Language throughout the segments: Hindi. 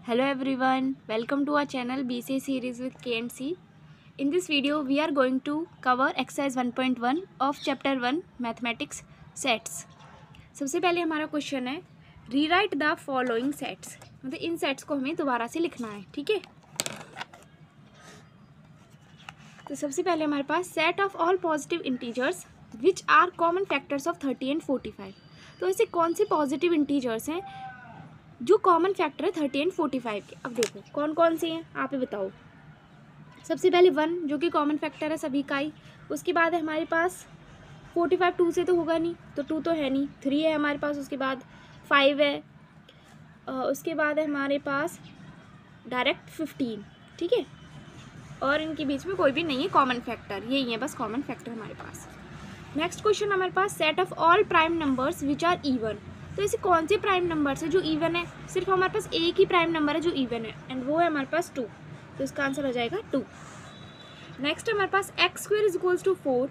Hello everyone, welcome to our channel BCA series with K and C. In this video, we are going to cover exercise 1.1 of chapter 1 mathematics sets. सबसे पहले हमारा क्वेश्चन है रीराइट द फॉलोइंग सेट्स, मतलब इन सेट्स को हमें दोबारा से लिखना है, ठीक है। तो सबसे पहले हमारे पास set of all positive integers which are common factors of 30 and 45। तो ऐसे कौन सी पॉजिटिव इंटीजर्स हैं जो कॉमन फैक्टर है 30 एंड 45 के। अब देखो कौन कौन सी हैं, आप ही बताओ। सबसे पहले 1 जो कि कॉमन फैक्टर है सभी का ही। उसके बाद है हमारे पास 45, 2 से तो होगा नहीं, तो 2 तो है नहीं। 3 है हमारे पास, उसके बाद 5 है, उसके बाद है हमारे पास डायरेक्ट 15, ठीक है। और इनके बीच में कोई भी नहीं है कॉमन फैक्टर, यही है बस कॉमन फैक्टर हमारे पास। नेक्स्ट क्वेश्चन हमारे पास set of all prime numbers which are even. तो ऐसे कौन से प्राइम नंबर्स है जो इवन है। सिर्फ हमारे पास एक ही प्राइम नंबर है जो इवन है एंड वो है हमारे पास 2, तो इसका आंसर हो जाएगा 2। नेक्स्ट हमारे पास x square is equals to 4,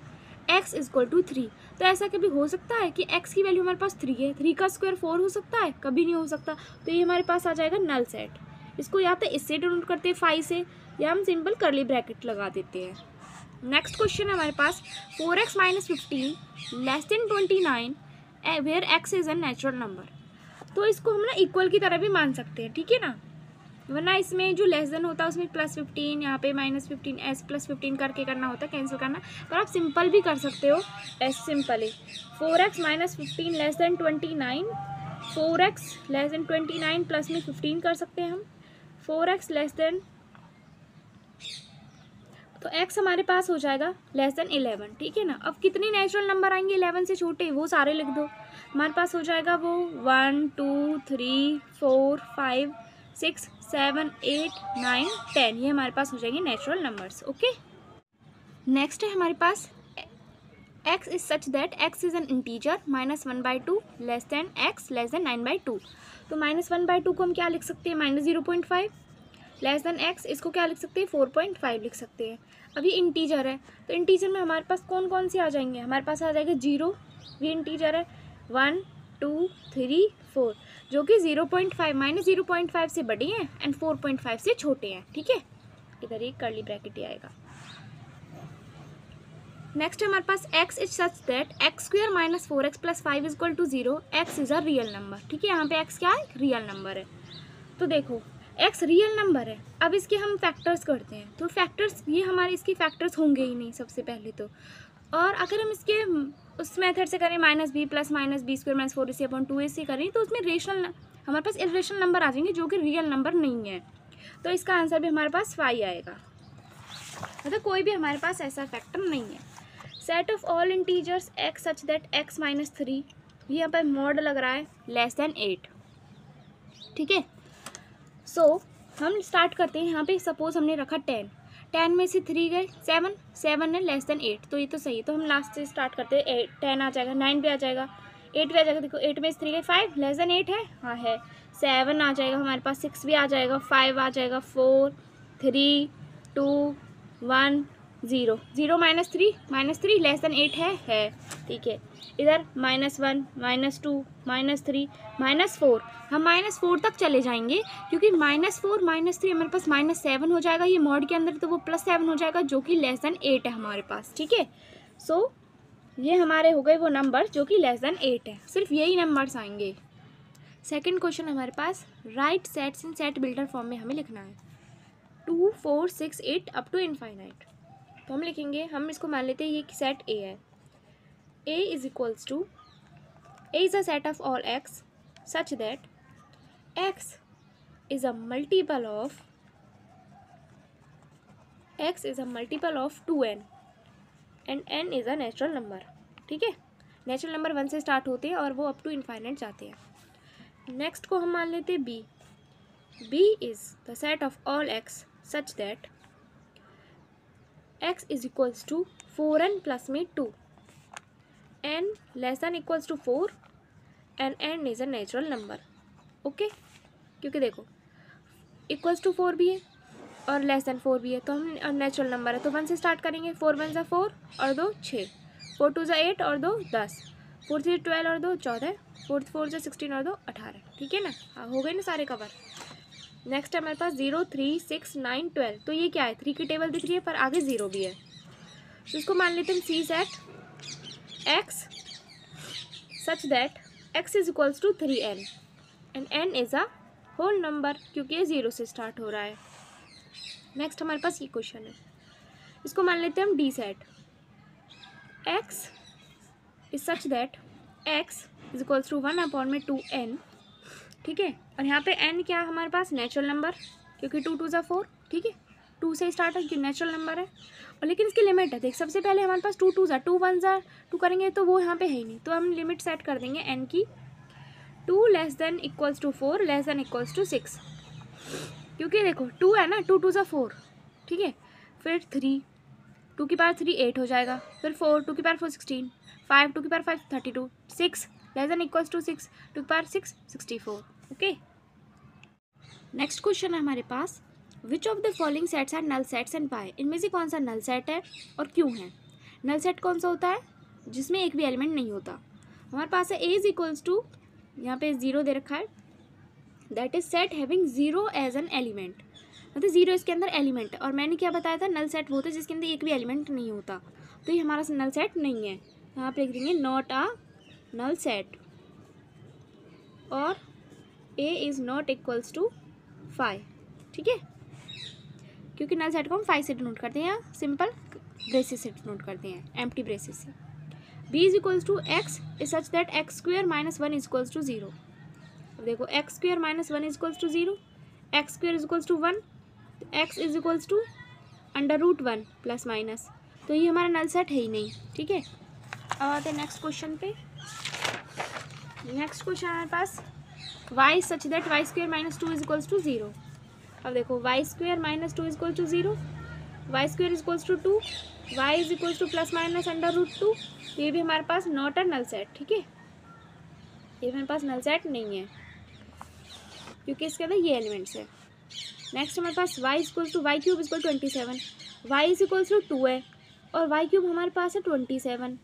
x is equal to 3। तो ऐसा कभी हो सकता है कि एक्स की वैल्यू हमारे पास 3 है, 3 का स्क्वायर 4 हो सकता है? कभी नहीं हो सकता। तो ये हमारे पास आ जाएगा नल सेट। इसको या तो इससे डिनोट करते हैं 5 से, या हम सिंपल करली ब्रैकेट लगा देते हैं। नेक्स्ट क्वेश्चन है हमारे पास 4x - 15 less than 29 where x is a natural number. तो इसको हम ना इक्वल की तरह भी मान सकते हैं, ठीक है ना, वरना इसमें जो लेस देन होता है उसमें +15, यहाँ पे -15 ऐसे +15 करके करना होता है, कैंसिल करना। पर आप सिंपल भी कर सकते हो, ऐसे सिंपल है 4x - 15 less than 29, 4x less than 29 plus में 15 कर सकते हैं हम, 4x लेस देन, तो x हमारे पास हो जाएगा लेस देन 11, ठीक है ना। अब कितने नेचुरल नंबर आएंगे 11 से छोटे, वो सारे लिख दो। हमारे पास हो जाएगा वो 1 2 3 4 5 6 7 8 9 10, ये हमारे पास हो जाएंगे नेचुरल नंबर्स, ओके। नेक्स्ट है हमारे पास x is such that x is an integer -1/2 less than x less than 9/2। तो -1/2 को हम क्या लिख सकते हैं, -0.5 लेस देन x, इसको क्या लिख सकते हैं 4.5 लिख सकते हैं। अभी इंटीजर है तो इंटीजर में हमारे पास कौन कौन से आ जाएंगे, हमारे पास आ जाएगा 0, ये इंटीजर है, 1 2 3 4, जो कि 0.5 -0.5 से बड़ी हैं एंड 4.5 से छोटे हैं, ठीक है। इधर एक कर्ली ब्रैकेट ही आएगा। नेक्स्ट हमारे पास x is such that x square -4x + 5 is equal to 0, x is a real number, ठीक है। यहाँ पे x क्या है, रियल नंबर है। तो देखो x रियल नंबर है। अब इसके हम फैक्टर्स करते हैं, तो फैक्टर्स ये हमारे इसके फैक्टर्स होंगे ही नहीं सबसे पहले तो। और अगर हम इसके उस मेथड से करें -b + -b² - 4ac/2 से करें, तो उसमें रेशनल हमारे पास इरेशनल नंबर आ जाएंगे जो कि रियल नंबर नहीं है। तो इसका आंसर भी हमारे पास 5 आएगा, मतलब कोई भी हमारे पास ऐसा फैक्टर नहीं है। Set of all integers x such that x - 3, यहाँ पर मॉड लग रहा है लेस देन 8, ठीक है। सो हम स्टार्ट करते हैं। यहाँ पे सपोज हमने रखा 10 में से 3 गए 7 है लेस देन 8, तो ये तो सही है। तो हम लास्ट से स्टार्ट करते हैं, 10 आ जाएगा, 9 पे आ जाएगा, 8 पे आ जाएगा। देखो 8 में से 3 गए 5 लेस देन 8 है, हाँ है। 7 आ जाएगा हमारे पास, 6 भी आ जाएगा, 5 आ जाएगा, 4 3 2 1 0 0 -3 लेस देन 8 है, ठीक है। इधर -1 -2 -3 -4, हम -4 तक चले जाएंगे क्योंकि -4 -3 हमारे पास -7 हो जाएगा, ये मॉड के अंदर, तो वो +7 हो जाएगा जो कि लेस देन 8 है हमारे पास, ठीक है। सो ये हमारे हो गए वो नंबर जो कि लेस देन 8 है, सिर्फ यही नंबर्स आएंगे। सेकेंड क्वेश्चन हमारे पास write sets in set builder form में हमें लिखना है 2 4 6 8 अप टू इनफाइनाइट। तो हम लिखेंगे, हम इसको मान लेते हैं ये सेट A है। A is equals to, A is a set of all x such that x is a multiple of 2n and n is a natural number, ठीक है। नेचुरल नंबर 1 से स्टार्ट होते हैं और वो अप टू इनफाइनाइट जाते हैं। नेक्स्ट को हम मान लेते हैं B is the set of all x such that x is equals to 4n plus में 2, n less than equals to 4 and n is a natural number, okay. क्योंकि देखो इक्वल्स टू 4 भी है और लेस दैन 4 भी है, तो हम नेचुरल नंबर है तो 1 से स्टार्ट करेंगे। 4 1 = 4 और 2 6, 4 2 = 8 और 2 10, 4 3 12 और 2 14, 4 4 = 16 और 2 18, ठीक है ना। हाँ हो गए ना सारे कवर। नेक्स्ट है हमारे पास 0, 3, 6, 9, 12। तो ये क्या है, 3 की टेबल दिख रही है पर आगे 0 भी है, तो इसको मान लेते हैं C set x such that x is equals to 3n and n is a whole number, क्योंकि ये 0 से स्टार्ट हो रहा है। नेक्स्ट हमारे पास ये क्वेश्चन है, इसको मान लेते हैं हम D set x is such that x is equals to 1/2n, ठीक है। और यहाँ पे n क्या है हमारे पास, नेचुरल नंबर, क्योंकि 2 2 4, ठीक है, 2 से स्टार्ट है, क्योंकि नेचुरल नंबर है। और लेकिन इसकी लिमिट है, देख सबसे पहले हमारे पास 2 2 2 1 2 करेंगे तो वो यहाँ पे है ही नहीं, तो हम लिमिट सेट कर देंगे n की 2 less than equals to 4 less than equals to 6, क्योंकि देखो 2 है ना, 2 2 4, ठीक है, फिर 3 2 की पावर 3 8 हो जाएगा, फिर 4 2 की पावर 4 16, 5 2 की power 5 32, 6 less than equals to 6 2 की पावर 6 64। ओके, नेक्स्ट क्वेश्चन है हमारे पास, which of the following sets are null sets and पाई। इनमें से कौन सा नल सेट है और क्यों है। नल सेट कौन सा होता है, जिसमें एक भी एलिमेंट नहीं होता। हमारे पास है ए इज इक्वल्स टू, यहाँ पे 0 दे रखा है, that is set having 0 as an element, मतलब 0 इसके अंदर एलिमेंट है। और मैंने क्या बताया था, नल सेट वो होता है जिसके अंदर एक भी एलिमेंट नहीं होता, तो ये हमारा नल सेट नहीं है। यहाँ पे लिख देंगे नॉट अ नल सेट, और a is not equals to 5, ठीक है, क्योंकि नल सेट को हम 5 से डिनोट करते हैं या सिंपल ब्रेसेस से डिनोट करते हैं, एम्प्टी ब्रेसेस से। B is equals to x is such that x square minus 1 is equals to 0। अब देखो x square minus 1 is equals to 0, x square is equals to 1, x is equals to √1 plus minus, तो ये हमारा नल सेट है ही नहीं, ठीक है। अब आते हैं नेक्स्ट क्वेश्चन पे। नेक्स्ट क्वेश्चन हमारे पास y such that y square minus 2 is equals to 0। अब देखो y square minus 2 is equal to 0, y square is equals to 2, y is equals to plus minus √2, ये भी हमारे पास नॉट अ नल सेट, ठीक है, ये हमारे पास नल सेट नहीं है, क्योंकि इसके अंदर ये एलिमेंट्स है। नेक्स्ट हमारे पास y is equals to y cube is equal 27, y is equals to 2 है, और वाई क्यूब हमारे पास है 27,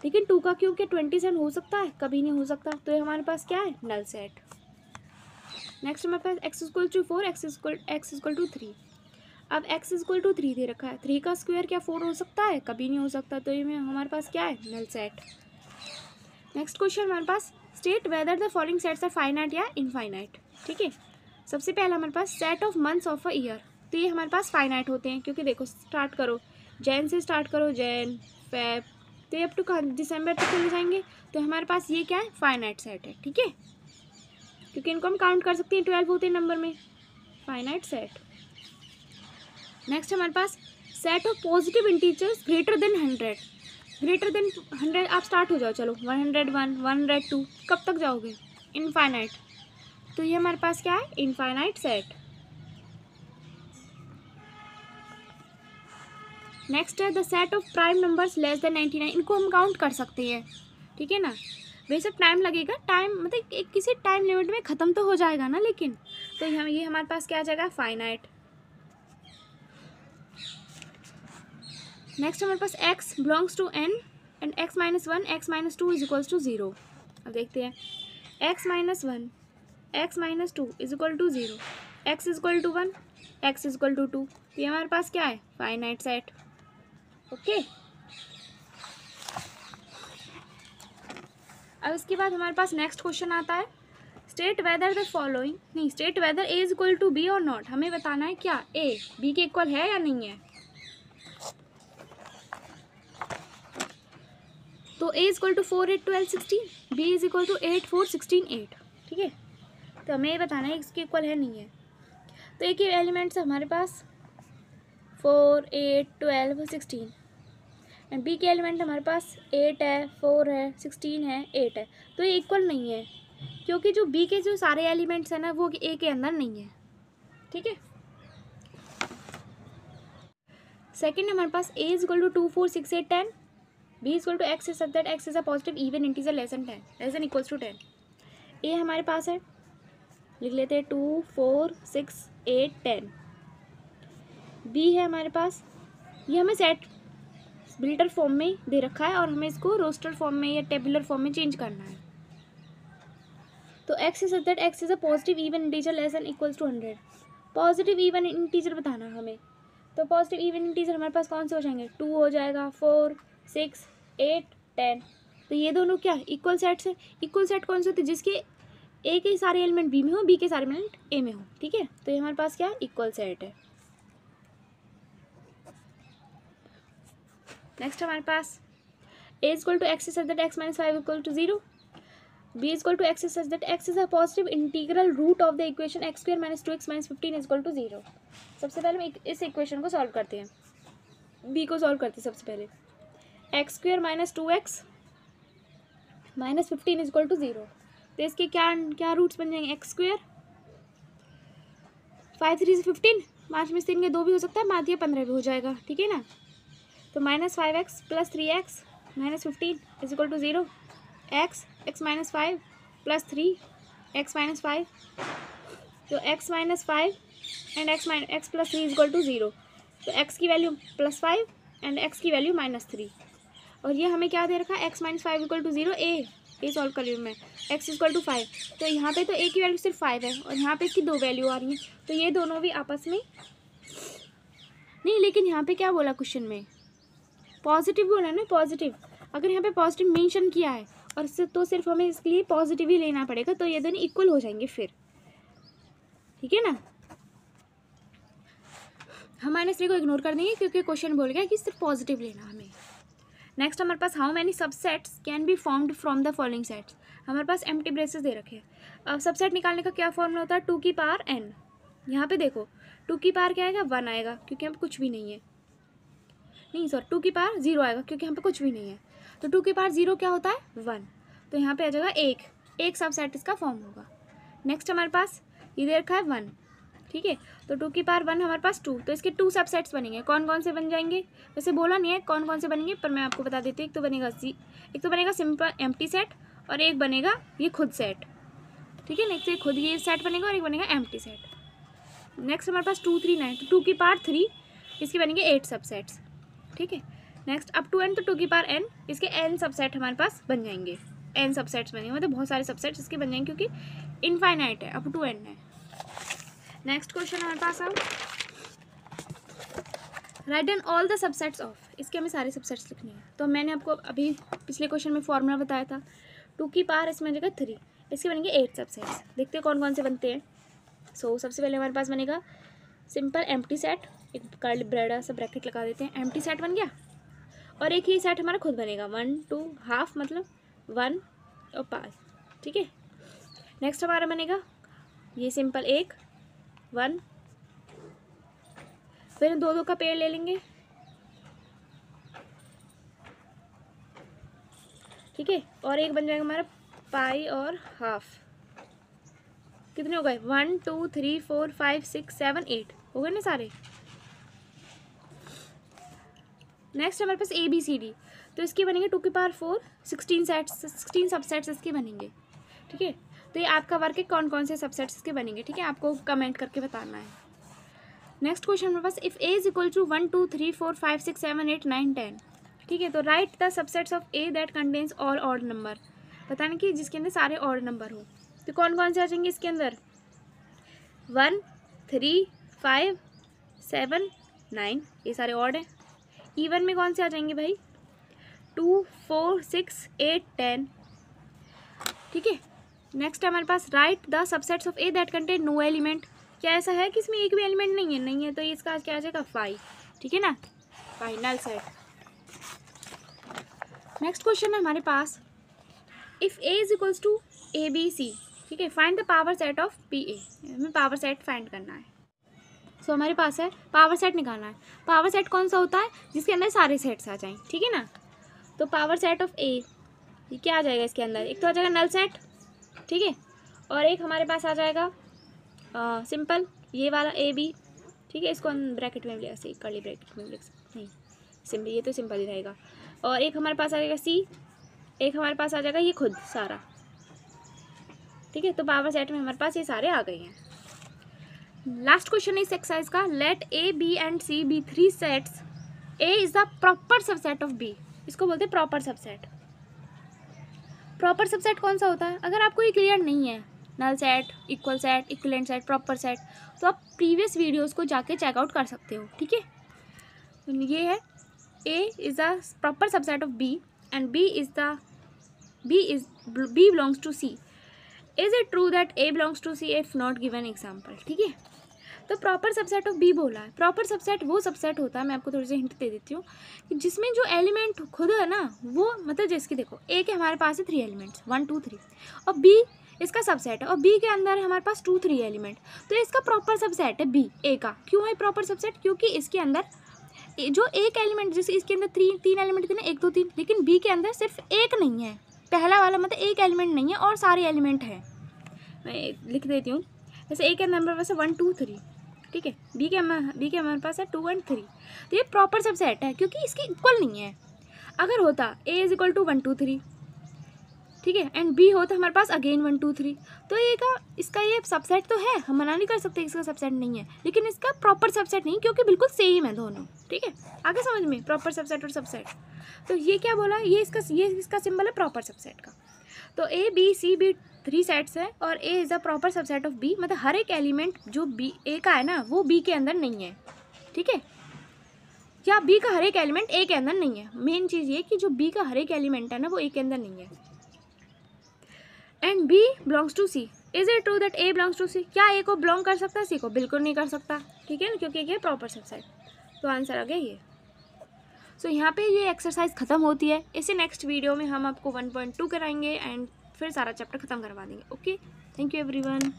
लेकिन 2 का क्यूब क्या 27 हो सकता है, कभी नहीं हो सकता, तो ये हमारे पास क्या है, नल सेट। नेक्स्ट हमारे पास x equal to 4, x equal to 3। अब x इक्वल टू 3 दे रखा है, 3 का स्क्वायर क्या 4 हो सकता है, कभी नहीं हो सकता, तो ये में हमारे पास क्या है, नल सेट। नेक्स्ट क्वेश्चन हमारे पास, state whether the following sets are finite या इनफाइनाइट, ठीक है। सबसे पहला हमारे पास set of months of a year, तो ये हमारे पास फाइनाइट होते हैं, क्योंकि देखो स्टार्ट करो जैन से, स्टार्ट करो जैन फेब, तो अप टू दिसंबर तक चले जाएंगे, तो हमारे पास ये क्या है, फाइनाइट सेट है, ठीक है, क्योंकि इनको हम काउंट कर सकते हैं, 12 होते हैं नंबर में, फाइनाइट सेट। नेक्स्ट हमारे पास set of positive integers greater than 100, greater than 100 आप स्टार्ट हो जाओ, चलो 101 102, कब तक जाओगे, इनफाइनाइट, तो ये हमारे पास क्या है, इनफाइनाइट सेट। नेक्स्ट है the set of prime numbers less than 99, इनको हम काउंट कर सकते हैं, ठीक है ना, वैसे टाइम लगेगा, टाइम मतलब एक किसी टाइम लिमिट में ख़त्म तो हो जाएगा ना, लेकिन तो ये हमारे पास क्या आ जाएगा, फाइनाइट। नेक्स्ट हमारे पास x belongs to n and x minus 1 x minus 2 is equals to 0। अब देखते हैं x minus 1 x minus 2 is equal to 0, x is equal to 1 x is equal to 2, ये हमारे पास क्या है, फाइनाइट सेट। ओके, अब इसके बाद हमारे पास नेक्स्ट क्वेश्चन आता है, स्टेट वेदर द फॉलोइंग, नहीं state whether a is equal to b और नॉट, हमें बताना है क्या ए बी के इक्वल है या नहीं है। तो a is equal to 4 8 12 16, b is equal to 8 4 16 8, ठीक है, तो हमें ये बताना है इसके इक्वल है नहीं है। तो एक ही एलिमेंट्स है हमारे पास 4 8 12 16, एंड b के एलिमेंट हमारे पास 8 है 4 है 16 है 8 है, तो ये इक्वल नहीं है, क्योंकि जो b के जो सारे एलिमेंट्स हैं ना वो a के अंदर नहीं है, ठीक है। सेकेंड हमारे पास a is equal to 2 4 6 8 10, b is equal to x is such that x is a positive even integer less than 10 less than equals to 10। a हमारे पास है, लिख लेते हैं 2 4 6 8 10। b है हमारे पास, ये हमें सेट बिल्डर फॉर्म में दे रखा है और हमें इसको रोस्टर फॉर्म में या टेबुलर फॉर्म में चेंज करना है। तो x is such that x is a positive even integer less than equals to 100, positive even integer बताना हमें। तो पॉजिटिव इवन इंटीजर हमारे पास कौन से हो जाएंगे, 2 हो जाएगा, 4, 6, 8, 10। तो ये दोनों क्या इक्वल सेट्स है। इक्वल सेट कौन से होते हैं, जिसके ए के सारे एलिमेंट बी में हो, बी के सारे एलिमेंट ए में हो, ठीक है। तो ये हमारे पास क्या इक्वल सेट है। नेक्स्ट हमारे पास a is equal to x such that x minus 5 equal to 0, b is equal to x such that x is a positive integral root of the equation x square minus 2x minus 15 is equal to 0। सबसे पहले हम इस इक्वेशन को सॉल्व करते हैं, b को सॉल्व करते हैं सबसे पहले। x square minus 2x minus 15 is equal to 0। तो इसके क्या क्या रूट्स बन जाएंगे, एक्स स्क्वायर 5 3 से 15, 5 में से 3 के 2 भी हो सकता है, 5 या 15 भी हो जाएगा, ठीक है ना। तो minus 5x plus 3x minus 15 is equal to 0। x minus 5 plus 3 x minus 5, तो x minus 5 and x plus 3 is equal to 0। तो x की वैल्यू प्लस 5 एंड x की वैल्यू माइनस 3, और ये हमें क्या दे रखा है, x माइनस 5 इक्वल टू 0। ए सॉल्व कर रही हूँ मैं, x इक्वल टू 5। तो यहाँ पे तो a की वैल्यू सिर्फ 5 है और यहाँ पे इसकी 2 वैल्यू आ रही है, तो ये दोनों भी आपस में नहीं, लेकिन यहाँ पे क्या बोला क्वेश्चन में, पॉजिटिव बोला ना, पॉजिटिव। अगर यहाँ पे पॉजिटिव मेंशन किया है और तो सिर्फ हमें इसके लिए पॉजिटिव ही लेना पड़ेगा, तो ये दोनों इक्वल हो जाएंगे फिर, ठीक है ना। हम -3 को इग्नोर कर देंगे क्योंकि क्वेश्चन बोल गया कि सिर्फ पॉजिटिव लेना हमें। नेक्स्ट हमारे पास how many subsets can be formed from the following sets. हमारे पास एम्प्टी ब्रेसेस दे रखे हैं। अब सबसेट निकालने का क्या फॉर्मूला होता है, 2 की पावर n। यहाँ पे देखो 2 की पावर क्या आएगा, 1 आएगा क्योंकि यहाँ पे कुछ भी नहीं है, नहीं सॉरी 2 की पावर 0 आएगा क्योंकि यहाँ पे कुछ भी नहीं है। तो 2 की पावर 0 क्या होता है, 1। तो यहाँ पे आ जाएगा एक सबसेट इसका फॉर्म होगा। नेक्स्ट हमारे पास ये दे रखा है 1, ठीक है। तो 2 की पावर 1 हमारे पास 2, तो इसके 2 सबसेट्स बनेंगे। कौन कौन से बन जाएंगे, वैसे बोला नहीं है कौन कौन से बनेंगे, पर मैं आपको बता देती हूँ। एक तो बनेगा सिंपल एम्प्टी सेट और एक बनेगा ये खुद सेट, ठीक है। नेक्स्ट एक खुद ये सेट बनेगा और एक बनेगा एम्प्टी सेट। नेक्स्ट हमारे पास 2 3 9, तो 2 की पावर 3 इसके बनेंगे 8 सबसेट्स, ठीक है। नेक्स्ट अप टू n, तो 2 की पावर n इसके n सबसेट हमारे पास बन जाएंगे, n सबसेट्स बनेंगे, मतलब बहुत सारे सबसेट्स इसके बन जाएंगे क्योंकि इनफाइनाइट है, अप टू n है। नेक्स्ट क्वेश्चन हमारे पास आओ, write down all the subsets of. इसके हमें सारे सबसेट्स लिखने हैं। तो मैंने आपको अभी पिछले क्वेश्चन में फॉर्मूला बताया था, 2 की पावर इसमें जगह 3, इसके बनेंगे 8 सबसेट्स। देखते हैं कौन कौन से बनते हैं। सो सबसे पहले हमारे पास बनेगा सिंपल एम्प्टी सेट, एक कर्ली बड़ा सा ब्रैकेट लगा देते हैं, एम्प्टी सेट बन गया। और एक ही सेट हमारा खुद बनेगा 1 2 हाफ, मतलब 1 और 5, ठीक है। नेक्स्ट हमारा बनेगा ये सिंपल 1 1, फिर 2 2 का पेड़ ले लेंगे, ठीक है। और एक बन जाएगा हमारा पाई और हाफ। कितने हो गए, 1 2 3 4 5 6 7 8 हो गए ना सारे। नेक्स्ट हमारे पास ABCD, तो इसके बनेंगे 2 की पावर 4 16 सबसेट्स इसके बनेंगे, ठीक है। तो ये आपका वर्क है, कौन कौन से सबसेट्स इसके बनेंगे, ठीक है, आपको कमेंट करके बताना है। नेक्स्ट क्वेश्चन हमारे पास, if A is equal to 1 2 3 4 5 6 7 8 9 10, ठीक है। तो right the subsets of A that contains all odd number. बताने कि जिसके अंदर सारे ऑड नंबर हो। तो कौन कौन से आ जाएंगे इसके अंदर, 1 3 5 7 9, ये सारे ऑड हैं। इवन में कौन से आ जाएंगे भाई, 2 4 6 8 10, ठीक है। नेक्स्ट हमारे पास write the subsets of A that contain no element. क्या ऐसा है कि इसमें एक भी एलिमेंट नहीं है, तो इसका क्या आ जाएगा 5, ठीक है ना, फाइनल सेट। नेक्स्ट क्वेश्चन है हमारे पास, if A is equals to ABC, ठीक है, find the power set of PA। हमें पावर सेट फाइंड करना है। सो हमारे पास है पावर सेट निकालना है। पावर सेट कौन सा होता है, जिसके अंदर सारे सेट्स आ जाएं, ठीक है ना। तो पावर सेट ऑफ A ये क्या आ जाएगा इसके अंदर, एक तो आ जाएगा नल सेट, ठीक है, और एक हमारे पास आ जाएगा सिंपल ये वाला AB, ठीक है। इसको हम ब्रैकेट में ऐसे कर्ली ब्रैकेट में लिख सकते नहीं, सिंपल ये तो सिंपल ही रहेगा। और एक हमारे पास आ जाएगा C, एक हमारे पास आ जाएगा ये खुद सारा, ठीक है। तो पावर सेट में हमारे पास ये सारे आ गए हैं। लास्ट क्वेश्चन इस एक्सरसाइज का, let A B and C be 3 sets, A is the proper subset of B। इसको बोलते हैं प्रॉपर सबसेट। प्रॉपर सबसेट कौन सा होता है, अगर आपको ये क्लियर नहीं है null set, equal set, equivalent set, proper set, तो आप प्रीवियस वीडियोस को जाके चेकआउट कर सकते हो, ठीक है। तो ये है A is the proper subset of B and B belongs to C। Is it true that A belongs to C if not given example, ठीक है। तो प्रॉपर सबसेट ऑफ बी बोला है। प्रॉपर सबसेट वो सबसेट होता है, मैं आपको थोड़ी सी हिंट दे देती हूँ, कि जिसमें जो एलिमेंट खुद है ना वो, मतलब जैसे देखो ए के हमारे पास है 3 एलिमेंट्स 1 2 3, और बी इसका सबसेट है और बी के अंदर है हमारे पास 2 3 एलिमेंट, तो इसका प्रॉपर सबसेट है बी ए का। क्यों है प्रॉपर सबसेट? क्योंकि इसके अंदर जो एक एलिमेंट, जैसे इसके अंदर 3 एलिमेंट थे ना, 1 2 3, लेकिन बी के अंदर सिर्फ एक नहीं है, पहला वाला मतलब एक एलिमेंट नहीं है और सारे एलिमेंट हैं। मैं लिख देती हूँ, जैसे ए के नंबर वैसे 1 2 3, ठीक है। बी के हमारे पास है 2 और 3, तो ये प्रॉपर सबसेट है क्योंकि इसके इक्वल नहीं है। अगर होता A इज इक्वल टू 1 2 3, ठीक है, एंड B होता हमारे पास अगेन 1 2 3, तो इसका ये सबसेट तो है, हम मना नहीं कर सकते इसका सबसेट नहीं है, लेकिन इसका प्रॉपर सबसेट नहीं, क्योंकि बिल्कुल सेम है दोनों, ठीक है। आगे समझ में, प्रॉपर सबसेट और सबसेट। तो ये क्या बोला, ये इसका सिंबल है प्रॉपर सबसेट का। तो A B C B 3 sets है और A is the proper subset of B, मतलब हर एक एलिमेंट जो B A का है ना वो B के अंदर नहीं है, ठीक है, या B का हर एक एलिमेंट A के अंदर नहीं है। मेन चीज़ ये कि जो B का हर एक एलिमेंट है ना वो A के अंदर नहीं है। And B belongs to C। Is it true that A belongs to C? क्या A को बिलोंग कर सकता है C को? बिल्कुल नहीं कर सकता, ठीक है ना, क्योंकि ये प्रॉपर सबसेट। तो आंसर आ गया ये। सो यहाँ पे ये एक्सरसाइज ख़त्म होती है। इसे नेक्स्ट वीडियो में हम आपको 1.2 कराएंगे एंड फिर सारा चैप्टर ख़त्म करवा देंगे। Okay, thank you everyone.